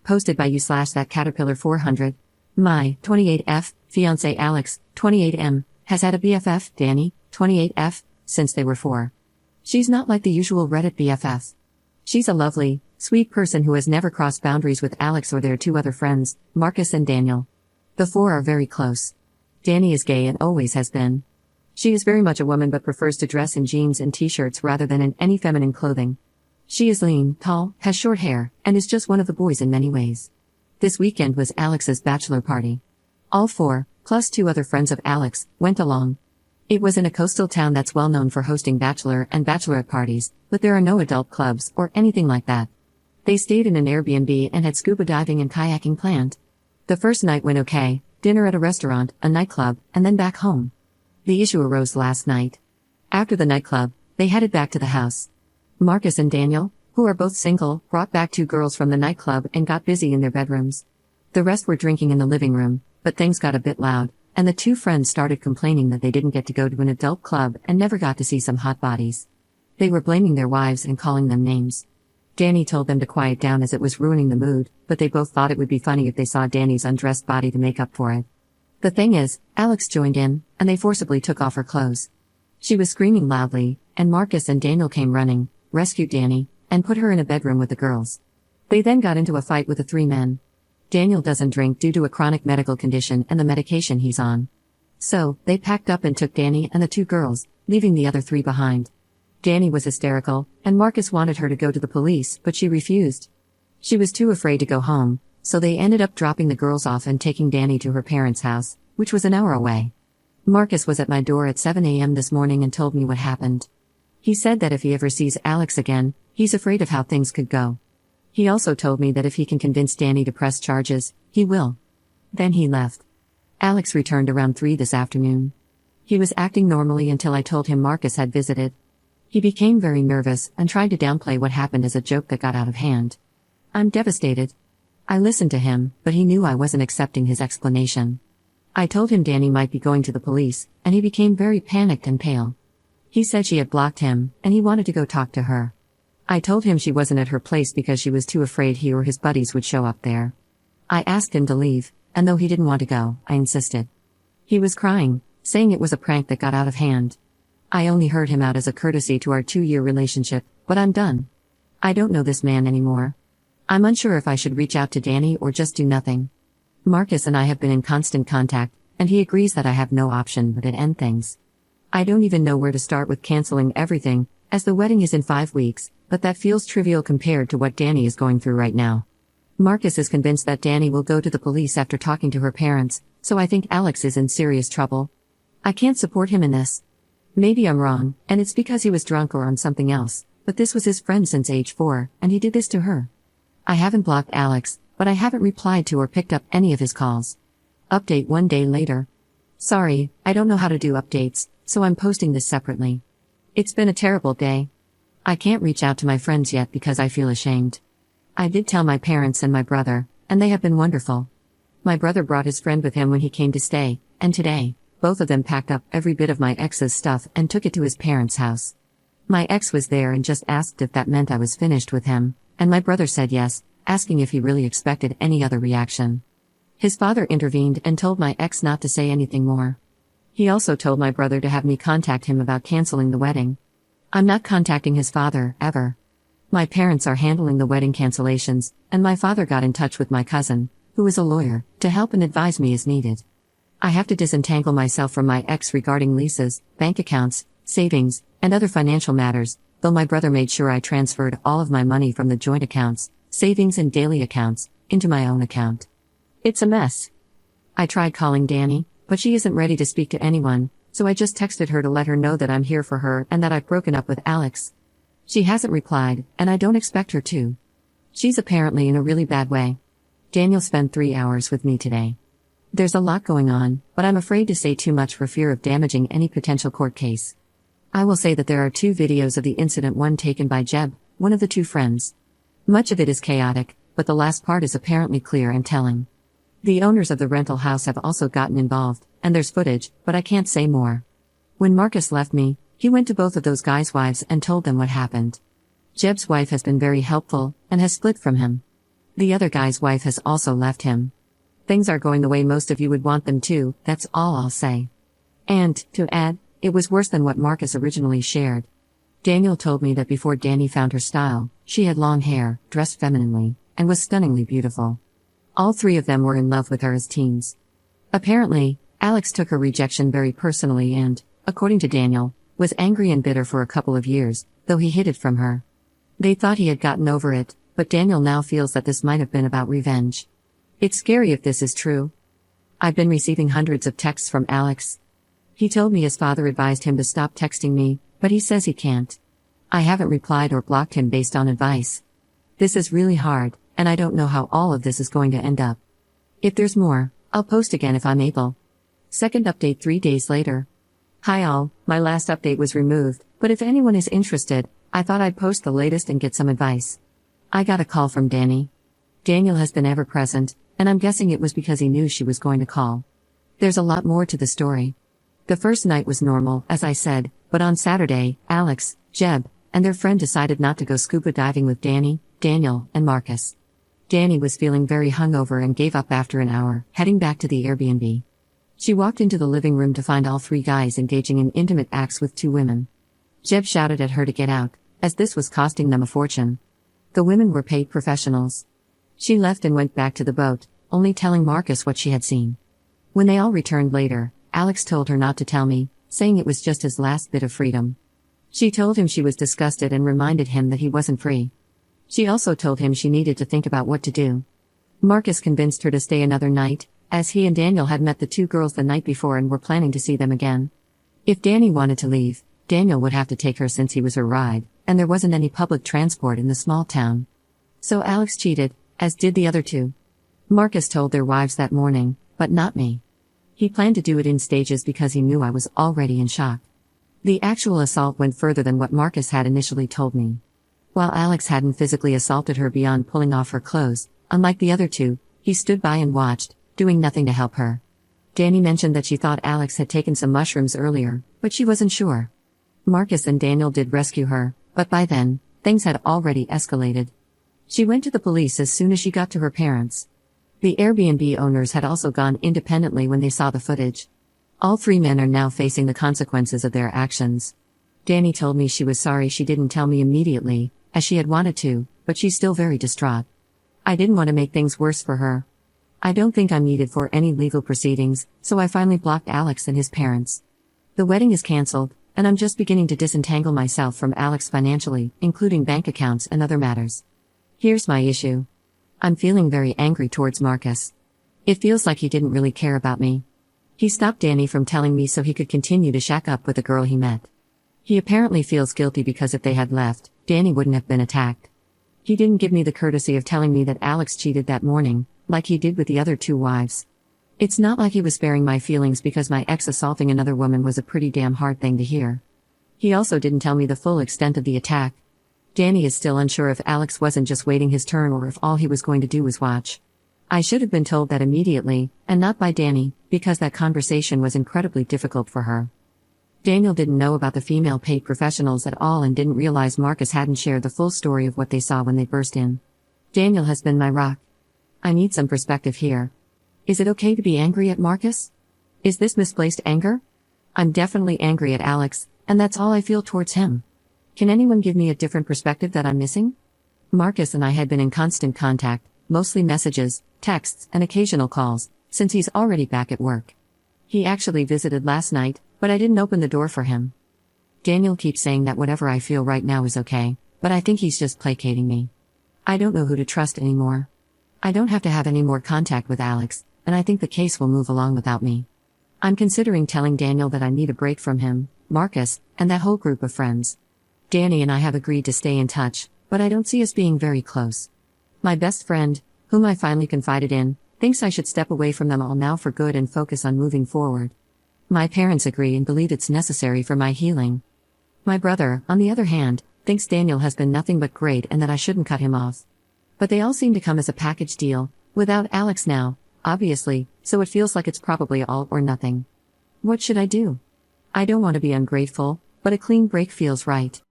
posted by you/that caterpillar 400. My, 28F, fiancé Alex, 28M, has had a BFF, Danny, 28F, since they were 4. She's not like the usual Reddit BFF. She's a lovely, sweet person who has never crossed boundaries with Alex or their 2 other friends, Marcus and Daniel. The 4 are very close. Danny is gay and always has been. She is very much a woman but prefers to dress in jeans and t-shirts rather than in any feminine clothing. She is lean, tall, has short hair, and is just one of the boys in many ways. This weekend was Alex's bachelor party. All 4, plus 2 other friends of Alex, went along. It was in a coastal town that's well known for hosting bachelor and bachelorette parties, but there are no adult clubs or anything like that. They stayed in an Airbnb and had scuba diving and kayaking planned. The first night went okay, dinner at a restaurant, a nightclub, and then back home. The issue arose last night. After the nightclub, they headed back to the house. Marcus and Daniel, who are both single, brought back 2 girls from the nightclub and got busy in their bedrooms. The rest were drinking in the living room, but things got a bit loud, and the 2 friends started complaining that they didn't get to go to an adult club and never got to see some hot bodies. They were blaming their wives and calling them names. Danny told them to quiet down as it was ruining the mood, but they both thought it would be funny if they saw Danny's undressed body to make up for it. The thing is, Alex joined in, and they forcibly took off her clothes. She was screaming loudly, and Marcus and Daniel came running, rescued Danny, and put her in a bedroom with the girls. They then got into a fight with the 3 men. Daniel doesn't drink due to a chronic medical condition and the medication he's on. So, they packed up and took Danny and the 2 girls, leaving the other 3 behind. Danny was hysterical, and Marcus wanted her to go to the police, but she refused. She was too afraid to go home, so they ended up dropping the girls off and taking Danny to her parents' house, which was an hour away. Marcus was at my door at 7 a.m. this morning and told me what happened. He said that if he ever sees Alex again, he's afraid of how things could go. He also told me that if he can convince Danny to press charges, he will. Then he left. Alex returned around 3 this afternoon. He was acting normally until I told him Marcus had visited. He became very nervous and tried to downplay what happened as a joke that got out of hand. I'm devastated. I listened to him, but he knew I wasn't accepting his explanation. I told him Danny might be going to the police, and he became very panicked and pale. He said she had blocked him, and he wanted to go talk to her. I told him she wasn't at her place because she was too afraid he or his buddies would show up there. I asked him to leave, and though he didn't want to go, I insisted. He was crying, saying it was a prank that got out of hand. I only heard him out as a courtesy to our 2-year relationship, but I'm done. I don't know this man anymore. I'm unsure if I should reach out to Danny or just do nothing. Marcus and I have been in constant contact, and he agrees that I have no option but to end things. I don't even know where to start with canceling everything, as the wedding is in 5 weeks, but that feels trivial compared to what Danny is going through right now. Marcus is convinced that Danny will go to the police after talking to her parents, so I think Alex is in serious trouble. I can't support him in this. Maybe I'm wrong, and it's because he was drunk or on something else, but this was his friend since age 4, and he did this to her. I haven't blocked Alex, but I haven't replied to or picked up any of his calls. Update 1 day later. Sorry, I don't know how to do updates, so I'm posting this separately. It's been a terrible day. I can't reach out to my friends yet because I feel ashamed. I did tell my parents and my brother, and they have been wonderful. My brother brought his friend with him when he came to stay, and today, both of them packed up every bit of my ex's stuff and took it to his parents' house. My ex was there and just asked if that meant I was finished with him, and my brother said yes, asking if he really expected any other reaction. His father intervened and told my ex not to say anything more. He also told my brother to have me contact him about canceling the wedding. I'm not contacting his father, ever. My parents are handling the wedding cancellations, and my father got in touch with my cousin, who is a lawyer, to help and advise me as needed. I have to disentangle myself from my ex regarding leases, bank accounts, savings, and other financial matters, though my brother made sure I transferred all of my money from the joint accounts, savings and daily accounts, into my own account. It's a mess. I tried calling Danny, but she isn't ready to speak to anyone, so I just texted her to let her know that I'm here for her and that I've broken up with Alex. She hasn't replied, and I don't expect her to. She's apparently in a really bad way. Daniel spent 3 hours with me today. There's a lot going on, but I'm afraid to say too much for fear of damaging any potential court case. I will say that there are 2 videos of the incident, one taken by Jeb, one of the 2 friends. Much of it is chaotic, but the last part is apparently clear and telling. The owners of the rental house have also gotten involved, and there's footage, but I can't say more. When Marcus left me, he went to both of those guys' wives and told them what happened. Jeb's wife has been very helpful, and has split from him. The other guy's wife has also left him. Things are going the way most of you would want them to, that's all I'll say. And, to add, it was worse than what Marcus originally shared. Daniel told me that before Danny found her style, she had long hair, dressed femininely, and was stunningly beautiful. All three of them were in love with her as teens. Apparently, Alex took her rejection very personally and, according to Daniel, was angry and bitter for a couple of years, though he hid it from her. They thought he had gotten over it, but Daniel now feels that this might have been about revenge. It's scary if this is true. I've been receiving hundreds of texts from Alex. He told me his father advised him to stop texting me, but he says he can't. I haven't replied or blocked him based on advice. This is really hard, and I don't know how all of this is going to end up. If there's more, I'll post again if I'm able. Second update 3 days later. Hi all, my last update was removed, but if anyone is interested, I thought I'd post the latest and get some advice. I got a call from Danny. Daniel has been ever present, and I'm guessing it was because he knew she was going to call. There's a lot more to the story. The first night was normal, as I said, but on Saturday, Alex, Jeb, and their friend decided not to go scuba diving with Danny, Daniel, and Marcus. Danny was feeling very hungover and gave up after an hour, heading back to the Airbnb. She walked into the living room to find all three guys engaging in intimate acts with two women. Jeb shouted at her to get out, as this was costing them a fortune. The women were paid professionals. She left and went back to the boat, only telling Marcus what she had seen. When they all returned later, Alex told her not to tell me, saying it was just his last bit of freedom. She told him she was disgusted and reminded him that he wasn't free. She also told him she needed to think about what to do. Marcus convinced her to stay another night, as he and Daniel had met the two girls the night before and were planning to see them again. If Danny wanted to leave, Daniel would have to take her since he was her ride, and there wasn't any public transport in the small town. So Alex cheated, as did the other two. Marcus told their wives that morning, but not me. He planned to do it in stages because he knew I was already in shock. The actual assault went further than what Marcus had initially told me. While Alex hadn't physically assaulted her beyond pulling off her clothes, unlike the other two, he stood by and watched, doing nothing to help her. Danny mentioned that she thought Alex had taken some mushrooms earlier, but she wasn't sure. Marcus and Daniel did rescue her, but by then, things had already escalated. She went to the police as soon as she got to her parents. The Airbnb owners had also gone independently when they saw the footage. All three men are now facing the consequences of their actions. Danny told me she was sorry she didn't tell me immediately, as she had wanted to, but she's still very distraught. I didn't want to make things worse for her. I don't think I'm needed for any legal proceedings, so I finally blocked Alex and his parents. The wedding is cancelled, and I'm just beginning to disentangle myself from Alex financially, including bank accounts and other matters. Here's my issue. I'm feeling very angry towards Marcus. It feels like he didn't really care about me. He stopped Danny from telling me so he could continue to shack up with the girl he met. He apparently feels guilty because if they had left, Danny wouldn't have been attacked. He didn't give me the courtesy of telling me that Alex cheated that morning, like he did with the other two wives. It's not like he was sparing my feelings because my ex assaulting another woman was a pretty damn hard thing to hear. He also didn't tell me the full extent of the attack. Danny is still unsure if Alex wasn't just waiting his turn or if all he was going to do was watch. I should have been told that immediately, and not by Danny, because that conversation was incredibly difficult for her. Daniel didn't know about the female paid professionals at all and didn't realize Marcus hadn't shared the full story of what they saw when they burst in. Daniel has been my rock. I need some perspective here. Is it okay to be angry at Marcus? Is this misplaced anger? I'm definitely angry at Alex, and that's all I feel towards him. Can anyone give me a different perspective that I'm missing? Marcus and I had been in constant contact, mostly messages, texts, and occasional calls, since he's already back at work. He actually visited last night, but I didn't open the door for him. Daniel keeps saying that whatever I feel right now is okay, but I think he's just placating me. I don't know who to trust anymore. I don't have to have any more contact with Alex, and I think the case will move along without me. I'm considering telling Daniel that I need a break from him, Marcus, and that whole group of friends. Danny and I have agreed to stay in touch, but I don't see us being very close. My best friend, whom I finally confided in, thinks I should step away from them all now for good and focus on moving forward. My parents agree and believe it's necessary for my healing. My brother, on the other hand, thinks Daniel has been nothing but great and that I shouldn't cut him off. But they all seem to come as a package deal, without Alex now, obviously, so it feels like it's probably all or nothing. What should I do? I don't want to be ungrateful, but a clean break feels right.